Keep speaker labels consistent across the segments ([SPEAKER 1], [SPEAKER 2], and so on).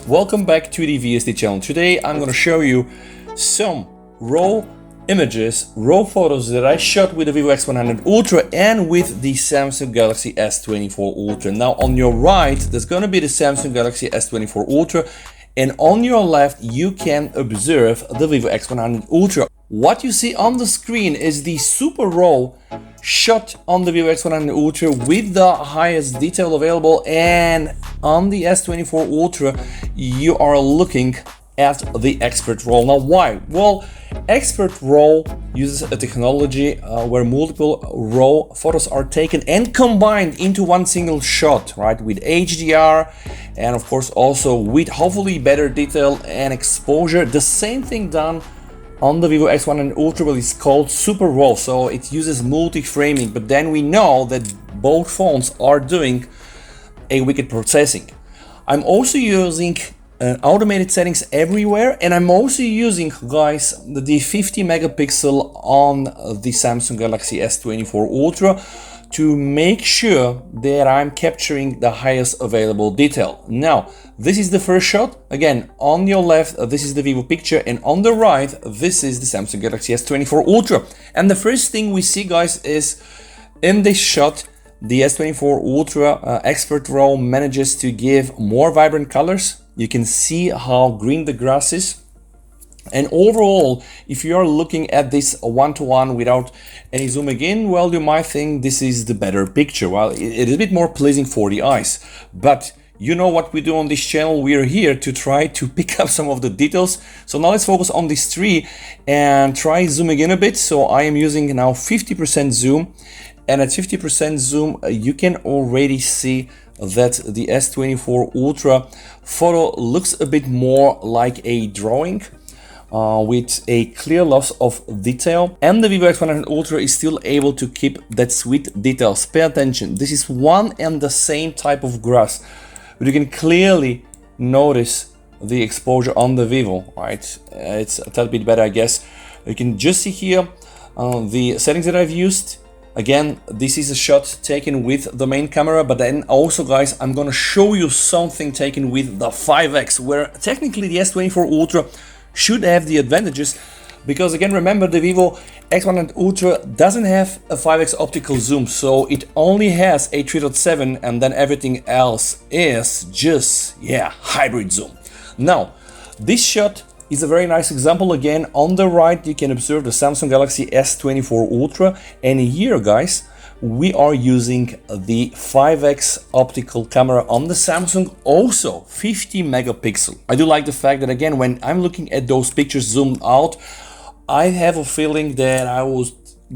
[SPEAKER 1] welcome back to the VSD channel. Today I'm going to show you some raw images, raw photos that I shot with the Vivo X100 Ultra and with the Samsung Galaxy S24 Ultra. Now on your right there's going to be the Samsung Galaxy S24 Ultra, and on your left you can observe the Vivo X100 Ultra. What you see on the screen is the super raw shot on the Vivo X100 Ultra with the highest detail available, and on the S24 Ultra you are looking at the Expert RAW. Now why? Well, Expert RAW uses a technology where multiple raw photos are taken and combined into one single shot, right, with HDR and of course also with hopefully better detail and exposure. The same thing done on the Vivo X100 Ultra, but it's called Super RAW, so it uses multi-framing, but then we know that both phones are doing a wicked processing. I'm also using automated settings everywhere, and I'm also using, guys, the 50 megapixel on the Samsung Galaxy S24 Ultra to make sure that I'm capturing the highest available detail. Now, this is the first shot. Again, on your left, this is the Vivo picture, and on the right, this is the Samsung Galaxy S24 Ultra. And the first thing we see, guys, is in this shot, the S24 Ultra Expert RAW manages to give more vibrant colors. You can see how green the grass is. And overall, if you are looking at this one-to-one without any zooming in, well, you might think this is the better picture. Well, it is a bit more pleasing for the eyes. But you know what we do on this channel, we are here to try to pick up some of the details. So now let's focus on this tree and try zooming in a bit. So I am using now 50% zoom, and at 50% zoom you can already see that the S24 Ultra photo looks a bit more like a drawing with a clear loss of detail, and the Vivo X100 Ultra is still able to keep that sweet details. Pay attention, this is one and the same type of grass, but you can clearly notice the exposure on the Vivo, right? It's a little bit better, I guess. You can just see here the settings that I've used. Again, this is a shot taken with the main camera, but then also, guys, I'm gonna show you something taken with the 5X, where technically the S24 Ultra should have the advantages, because again, remember, the Vivo X100 Ultra doesn't have a 5X optical zoom, so it only has a 3.7, and then everything else is just, yeah, hybrid zoom. Now, this shot is a very nice example. Again, on the right you can observe the Samsung Galaxy S24 Ultra, and here, guys, we are using the 5X optical camera on the Samsung, also 50 megapixel. I do like the fact that, again, when I'm looking at those pictures zoomed out, I have a feeling that I will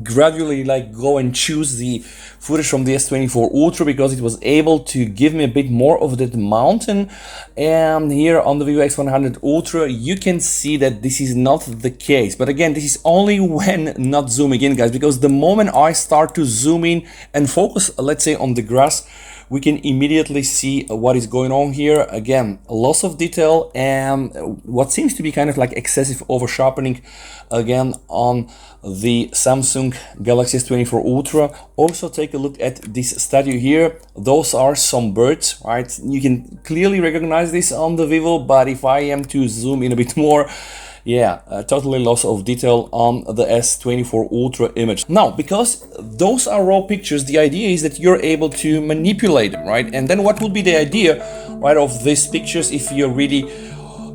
[SPEAKER 1] gradually go and choose the footage from the S24 Ultra, because it was able to give me a bit more of that mountain. And here on the Vivo X100 Ultra you can see that this is not the case, but again, this is only when not zooming in, guys, because the moment I start to zoom in and focus, let's say, on the grass, we can immediately see what is going on here. Again, a loss of detail and what seems to be kind of like excessive over sharpening again on the Samsung Galaxy S24 Ultra. Also, take a look at this statue here. Those are some birds, right? You can clearly recognize this on the Vivo, but if I am to zoom in a bit more, yeah, totally loss of detail on the S24 Ultra image. Now, because those are raw pictures, the idea is that you're able to manipulate them, right? And then what would be the idea, right, of these pictures if you're really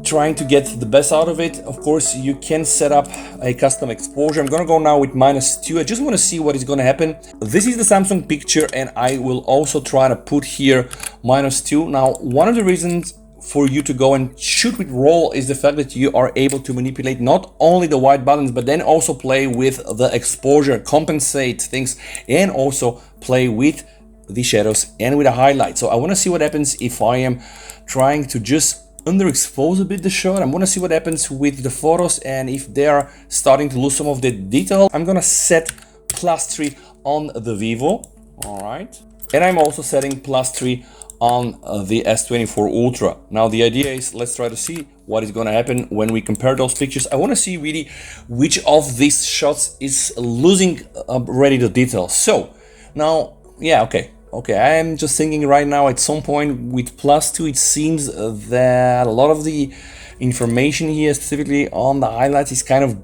[SPEAKER 1] trying to get the best out of it? Of course, you can set up a custom exposure. I'm gonna go now with -2. I just want to see what is gonna happen. This is the Samsung picture, and I will also try to put here -2. Now, one of the reasons for you to go and shoot with RAW is the fact that you are able to manipulate not only the white balance, but then also play with the exposure, compensate things, and also play with the shadows and with the highlight. So I want to see what happens if I am trying to just underexpose a bit the shot. I'm gonna see what happens with the photos, and if they are starting to lose some of the detail, I'm gonna set +3 on the Vivo. All right, and I'm also setting +3 on the S24 Ultra. Now the idea is, let's try to see what is going to happen when we compare those pictures. I want to see really which of these shots is losing already the detail. So now, yeah, okay, Okay, I am just thinking right now at some point with +2, it seems that a lot of the information here, specifically on the highlights, is kind of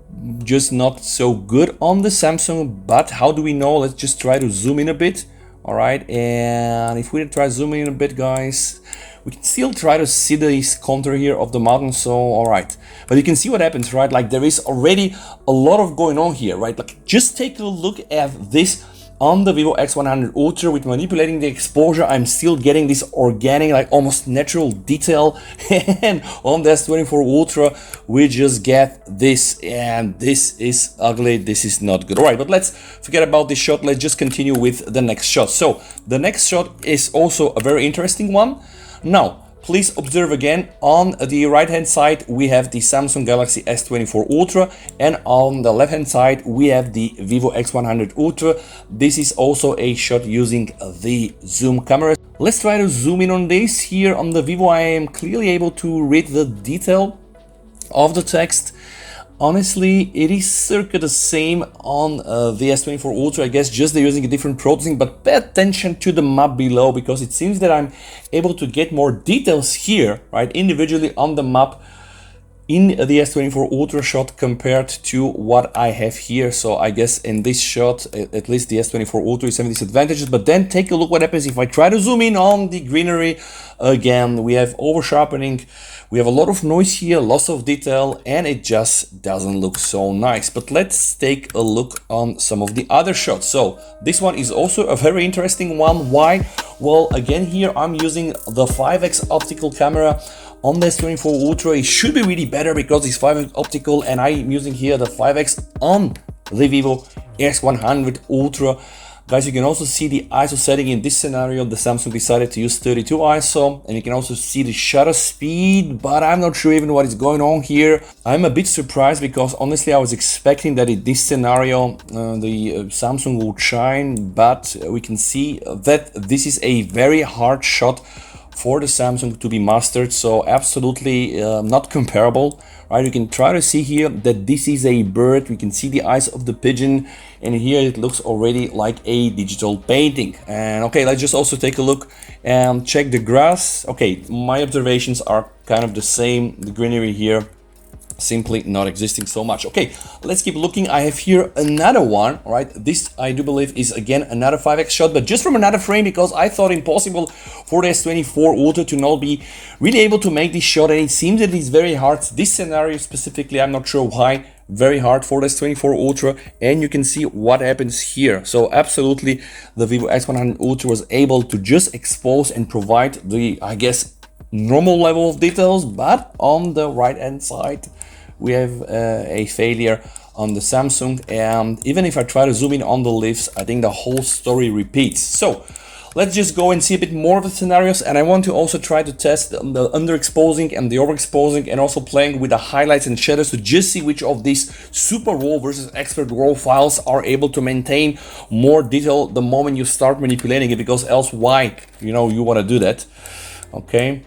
[SPEAKER 1] just not so good on the Samsung. But how do we know? Let's just try to zoom in a bit. All right, and if we try zooming in a bit, guys, we can still try to see this contour here of the mountain. So all right, but you can see what happens, right? Like there is already a lot of going on here, right? Like just take a look at this. On the Vivo X100 Ultra, with manipulating the exposure, I'm still getting this organic, like almost natural detail. And on the S24 Ultra, we just get this, and this is ugly. This is not good. All right, but let's forget about this shot. Let's just continue with the next shot. So the next shot is also a very interesting one. Now, please observe again, on the right hand side we have the Samsung Galaxy S24 Ultra, and on the left hand side we have the Vivo X100 Ultra. This is also a shot using the zoom camera. Let's try to zoom in on this. Here on the Vivo I am clearly able to read the detail of the text. Honestly, it is circa the same on the S24 Ultra. I guess just they're using a different processing, but pay attention to the map below, because it seems that I'm able to get more details here, right, individually on the map in the S24 Ultra shot compared to what I have here. So I guess in this shot, at least the S24 Ultra is having these advantages. But then take a look what happens if I try to zoom in on the greenery. Again, we have over sharpening, we have a lot of noise here, lots of detail, and it just doesn't look so nice. But let's take a look on some of the other shots. So this one is also a very interesting one. Why? Well, again, here I'm using the 5x optical camera. On the S24 Ultra, it should be really better because it's 5x optical, and I'm using here the 5x on the Vivo X100 Ultra. Guys, you can also see the ISO setting in this scenario. The Samsung decided to use 32 ISO, and you can also see the shutter speed, but I'm not sure even what is going on here. I'm a bit surprised because honestly I was expecting that in this scenario the Samsung would shine, but we can see that this is a very hard shot for the Samsung to be mastered, so absolutely not comparable, right? You can try to see here that this is a bird. We can see the eyes of the pigeon, and here it looks already like a digital painting. And okay, let's just also take a look and check the grass. Okay, my observations are kind of the same. The greenery here simply not existing so much. Okay, let's keep looking. I have here another one, right? This I do believe is again another 5x shot, but just from another frame, because I thought impossible for the S24 Ultra to not be really able to make this shot, and it seems that it's very hard. This scenario specifically, I'm not sure why, very hard for the S24 Ultra, and you can see what happens here. So absolutely the Vivo X100 Ultra was able to just expose and provide the, I guess, normal level of details, but on the right hand side we have a failure on the Samsung. And even if I try to zoom in on the leaves, I think the whole story repeats. So let's just go and see a bit more of the scenarios, and I want to also try to test the underexposing and the overexposing, and also playing with the highlights and shadows to just see which of these super raw versus expert raw files are able to maintain more detail the moment you start manipulating it, because else why, you know, you want to do that. Okay,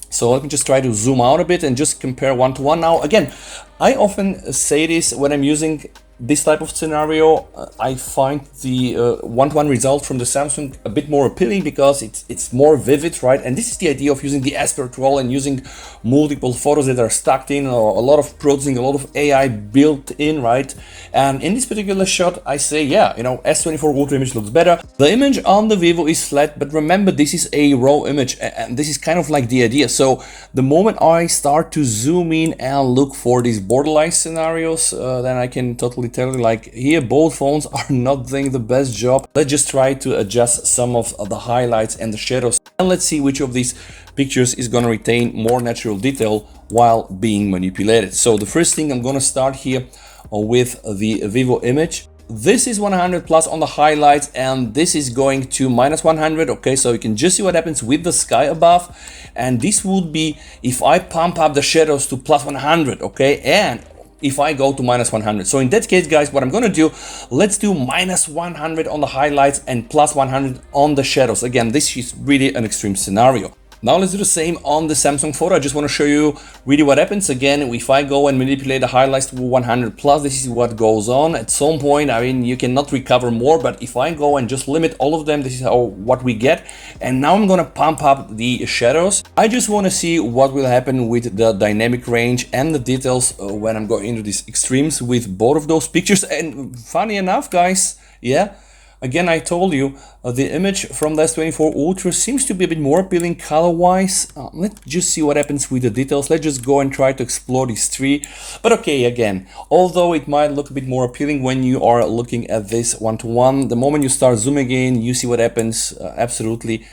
[SPEAKER 1] so let me just try to zoom out a bit and just compare one to one. Now again, I often say this when I'm using this type of scenario. I find the one-to-one result from the Samsung a bit more appealing because it's more vivid, right? And this is the idea of using the aspect ratio and using multiple photos that are stacked in, or a lot of processing, a lot of AI built in, right? And in this particular shot, I say, yeah, you know, S24 Ultra image looks better. The image on the Vivo is flat, but remember, this is a raw image, and this is kind of like the idea. So the moment I start to zoom in and look for these borderline scenarios, then I can totally tell you, like, here both phones are not doing the best job. Let's just try to adjust some of the highlights and the shadows, and let's see which of these pictures is going to retain more natural detail while being manipulated. So the first thing, I'm going to start here with the Vivo image. This is 100 plus on the highlights, and this is going to minus 100. Okay, so you can just see what happens with the sky above, and this would be if I pump up the shadows to plus 100. Okay, and if I go to minus 100. So in that case, guys, what I'm going to do, let's do minus 100 on the highlights and plus 100 on the shadows. Again, this is really an extreme scenario. Now let's do the same on the Samsung photo. I just want to show you really what happens. Again, if I go and manipulate the highlights to 100 plus, this is what goes on. At some point, I mean, you cannot recover more, but if I go and just limit all of them, this is what we get. And now I'm gonna pump up the shadows. I just want to see what will happen with the dynamic range and the details when I'm going into these extremes with both of those pictures. And funny enough, guys, yeah, again, I told you, the image from the S24 Ultra seems to be a bit more appealing color-wise. Let's just see what happens with the details. Let's just go and try to explore these three. But okay, again, although it might look a bit more appealing when you are looking at this one-to-one, the moment you start zooming in, you see what happens. Absolutely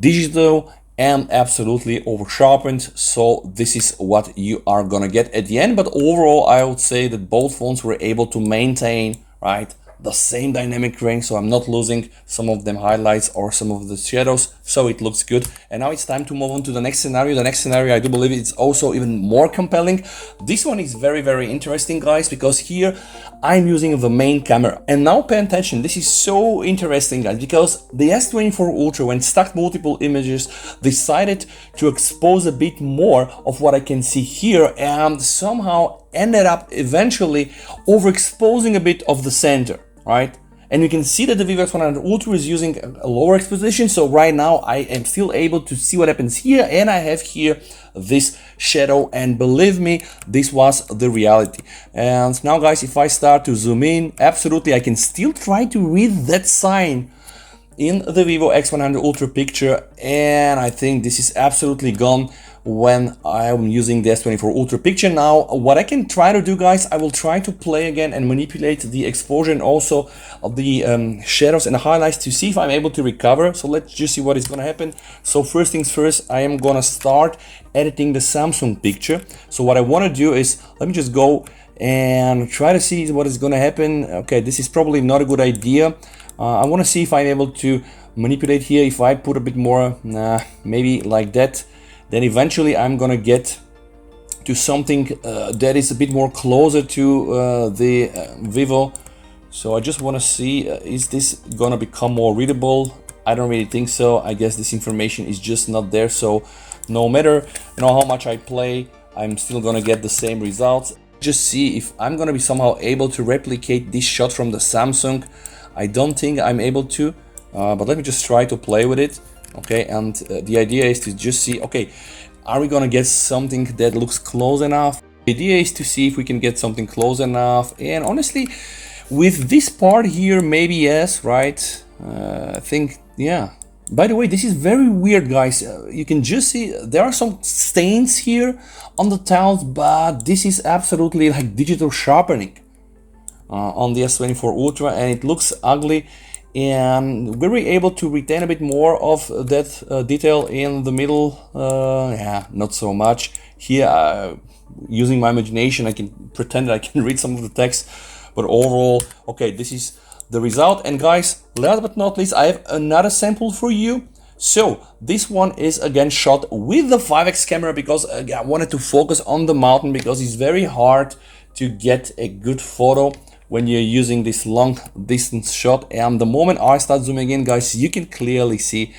[SPEAKER 1] digital and absolutely over-sharpened. So this is what you are gonna get at the end. But overall, I would say that both phones were able to maintain, right, the same dynamic range, so I'm not losing some of them highlights or some of the shadows, so it looks good. And now it's time to move on to the next scenario. The next scenario, I do believe it's also even more compelling. This one is very, very interesting, guys, because here I'm using the main camera. And now pay attention, this is so interesting, guys, because the S24 Ultra, when stacked multiple images, decided to expose a bit more of what I can see here, and somehow ended up eventually overexposing a bit of the center, right? And you can see that the Vivo X100 Ultra is using a lower exposition, so right now I am still able to see what happens here, and I have here this shadow, and believe me, this was the reality. And now, guys, if I start to zoom in, absolutely I can still try to read that sign in the Vivo X100 Ultra picture, and I think this is absolutely gone when I'm using the S24 Ultra picture. Now, what I can try to do, guys, I will try to play again and manipulate the exposure and also of the shadows and the highlights to see if I'm able to recover. So let's just see what is gonna happen. So first things first, I am gonna start editing the Samsung picture. So what I wanna do is, let me just go and try to see what is gonna happen. Okay, this is probably not a good idea. I wanna see if I'm able to manipulate here. If I put a bit more, maybe like that, then eventually I'm gonna get to something that is a bit more closer to the Vivo. So I just want to see, is this gonna become more readable? I don't really think so. I guess this information is just not there. So no matter how much I play, I'm still gonna get the same results. Just see if I'm gonna be somehow able to replicate this shot from the Samsung. I don't think I'm able to, but let me just try to play with it. Okay, and the idea is to just see, okay, are we gonna get something that looks close enough? The idea is to see if we can get something close enough, and honestly, with this part here, maybe yes, right? I think, yeah. By the way, this is very weird, guys. You can just see there are some stains here on the tiles, but this is absolutely like digital sharpening on the S24 Ultra, and it looks ugly. And we were able to retain a bit more of that detail in the middle. Yeah, not so much. Here, using my imagination, I can pretend that I can read some of the text, but overall, okay, this is the result. And guys, last but not least, I have another sample for you. So this one is again shot with the 5x camera, because I wanted to focus on the mountain, because it's very hard to get a good photo when you're using this long distance shot. And the moment I start zooming in, guys, you can clearly see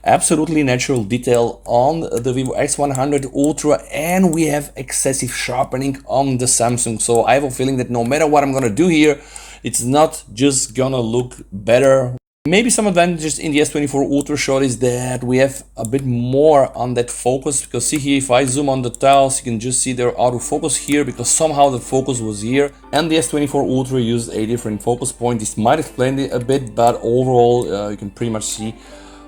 [SPEAKER 1] absolutely natural detail on the Vivo X100 Ultra, and we have excessive sharpening on the Samsung. So I have a feeling that no matter what I'm gonna do here, it's not just gonna look better. Maybe some advantages in the S24 Ultra shot is that we have a bit more on that focus, because see here, if I zoom on the tiles, you can just see they're out of focus here because somehow the focus was here, and the S24 Ultra used a different focus point. This might explain it a bit, but overall you can pretty much see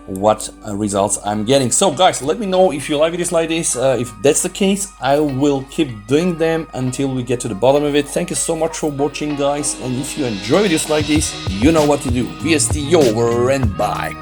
[SPEAKER 1] what results I'm getting. So guys, let me know if you like videos like this. If that's the case, I will keep doing them until we get to the bottom of it. Thank you so much for watching, guys, and if you enjoy videos like this, you know what to do. VST over and bye.